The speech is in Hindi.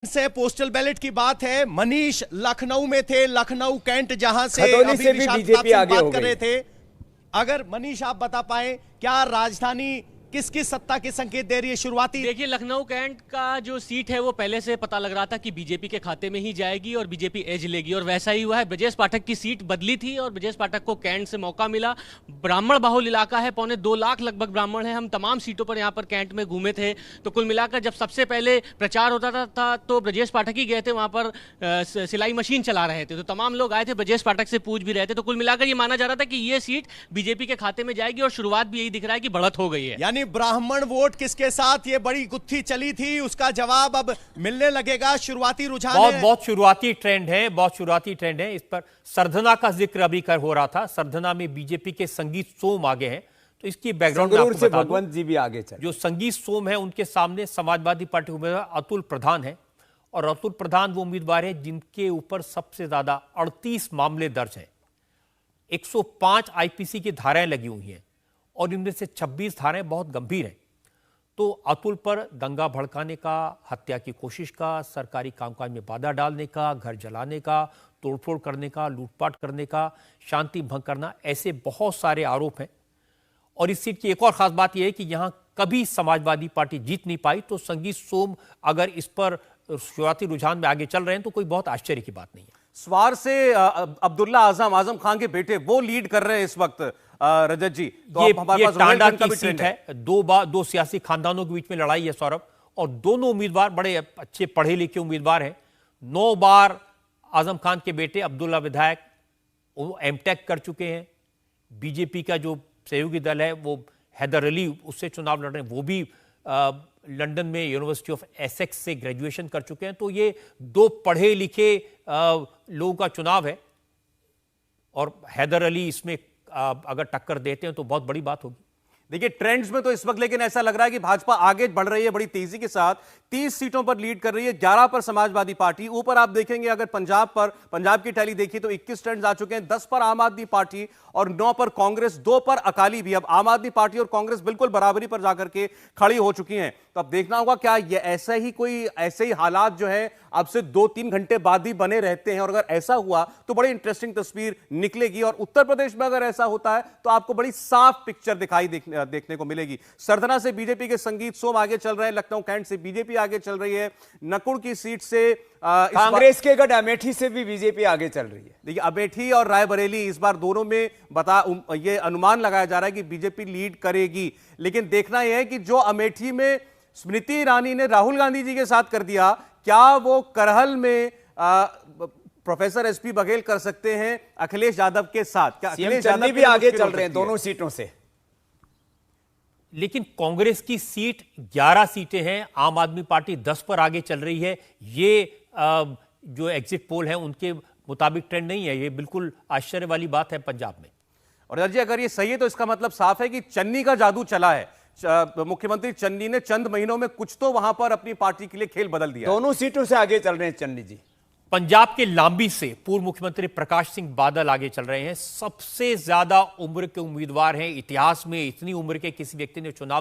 से पोस्टल बैलेट की बात है। मनीष लखनऊ में थे, लखनऊ कैंट, जहां से खतौनी अभी से भी बीजेपी आगे हो बात कर गई। रहे थे। अगर मनीष आप बता पाए, क्या राजधानी किस किस सत्ता के संकेत दे रही है शुरुआती? देखिए, लखनऊ कैंट का जो सीट है वो पहले से पता लग रहा था कि बीजेपी के खाते में ही जाएगी और बीजेपी एज लेगी, और वैसा ही हुआ है। ब्रजेश पाठक की सीट बदली थी और ब्रजेश पाठक को कैंट से मौका मिला। ब्राह्मण बाहुल इलाका है, 1.25 लाख लगभग ब्राह्मण है। हम तमाम सीटों पर यहाँ पर कैंट में घूमे थे, तो कुल मिलाकर जब सबसे पहले प्रचार होता था तो ब्रजेश पाठक ही गए थे वहाँ पर, सिलाई मशीन चला रहे थे, तो तमाम लोग आए थे, ब्रजेश पाठक से पूछ भी रहे थे। तो कुल मिलाकर ये माना जा रहा था कि ये सीट बीजेपी के खाते में जाएगी और शुरुआत भी यही दिख रहा है कि बढ़त हो गई है। यानी ब्राह्मण वोट किसके साथ ये बड़ी गुत्थी चली थी, उसका जवाब अब मिलने लगेगा। शुरुआती रुझान बहुत शुरुआती ट्रेंड है, बहुत शुरुआती ट्रेंड है। इस पर सरधना का जिक्र अभी कर हो रहा था। सरधना में बीजेपी के संगीत सोम आगे हैं, तो इसकी बैकग्राउंड संगरूर से भगवंत जी भी आगे चले। जो संगीत सोम है उनके सामने समाजवादी पार्टी उम्मीदवार अतुल प्रधान है, और अतुल प्रधान वो उम्मीदवार है जिनके ऊपर सबसे ज्यादा 38 मामले दर्ज हैं। 105 आईपीसी की धाराएं लगी हुई हैं और इनमें से 26 धाराएं बहुत गंभीर हैं। तो अतुल पर दंगा भड़काने का, हत्या की कोशिश का, सरकारी कामकाज में बाधा डालने का, घर जलाने का, तोड़फोड़ करने का, लूटपाट करने का, शांति भंग करना, ऐसे बहुत सारे आरोप हैं। और इस सीट की एक और खास बात यह है कि यहां कभी समाजवादी पार्टी जीत नहीं पाई, तो संगीत सोम अगर इस पर शुरुआती रुझान में आगे चल रहे हैं तो कोई बहुत आश्चर्य की बात नहीं है। स्वार से अब्दुल्ला आजम खान के बेटे वो लीड कर रहे हैं इस वक्त, रजत जी। तो ये टांडा की सीट है। दो सियासी खानदानों के बीच में लड़ाई है सौरभ, और दोनों उम्मीदवार बड़े अच्छे पढ़े लिखे उम्मीदवार हैं। 9 बार आजम खान के बेटे अब्दुल्ला विधायक वो एमटेक कर चुके हैं। बीजेपी का जो सहयोगी दल है वो हैदर अली उससे चुनाव लड़ रहे हैं, वो भी लंदन में यूनिवर्सिटी ऑफ एसेक्स से ग्रेजुएशन कर चुके हैं। तो ये 2 पढ़े लिखे लोगों का चुनाव है, और हैदर अली इसमें अगर टक्कर देते हैं तो बहुत बड़ी बात होगी। देखिए, ट्रेंड्स में तो इस वक्त लेकिन ऐसा लग रहा है कि भाजपा आगे बढ़ रही है बड़ी तेजी के साथ। 30 सीटों पर लीड कर रही है, 11 पर समाजवादी पार्टी। ऊपर आप देखेंगे अगर पंजाब की टैली देखिए तो 21 ट्रेंड्स आ चुके हैं। 10 पर आम आदमी पार्टी और 9 पर कांग्रेस, 2 पर अकाली भी। अब आम आदमी पार्टी और कांग्रेस बिल्कुल बराबरी पर जाकर के खड़ी हो चुकी हैं। तो अब देखना होगा क्या ये ऐसे ही हालात जो है अब से 2-3 घंटे बाद ही बने रहते हैं, और अगर ऐसा हुआ तो बड़ी इंटरेस्टिंग तस्वीर निकलेगी। और उत्तर प्रदेश में अगर ऐसा होता है तो आपको बड़ी साफ पिक्चर देखने को मिलेगी। सरधना से बीजेपी के संगीत सोम आगे चल रहे हैं, लखनऊ कैंट से बीजेपी आगे चल रही है, नकुड़ की सीट से कांग्रेस के गढ़ अमेठी से भी बीजेपी आगे चल रही है। देखिए, अमेठी और रायबरेली इस बार दोनों में ये अनुमान लगाया जा रहा है कि बीजेपी लीड करेगी। लेकिन देखना यह है कि जो अमेठी में स्मृति ईरानी ने राहुल गांधी जी के साथ कर दिया, क्या वो करहल में प्रोफेसर एसपी बघेल कर सकते हैं अखिलेश यादव के साथ? क्या अखिलेश यादव भी आगे चल रहे हैं दोनों सीटों से? लेकिन कांग्रेस की सीट 11 सीटें हैं, आम आदमी पार्टी 10 पर आगे चल रही है। ये जो एग्जिट पोल है उनके मुताबिक ट्रेंड नहीं है। ये बिल्कुल आश्चर्य वाली बात है पंजाब में। और जी, अगर ये सही है तो इसका मतलब साफ है कि चन्नी का जादू चला है। मुख्यमंत्री चन्नी ने चंद महीनों में कुछ तो वहां पर अपनी पार्टी के लिए खेल बदल दिया। दोनों सीटों से आगे चल रहे हैं चन्नी जी। पंजाब के लांबी से पूर्व मुख्यमंत्री प्रकाश सिंह बादल आगे चल रहे हैं। सबसे ज्यादा उम्र के उम्मीदवार हैं। इतिहास में इतनी उम्र के किसी व्यक्ति ने चुनाव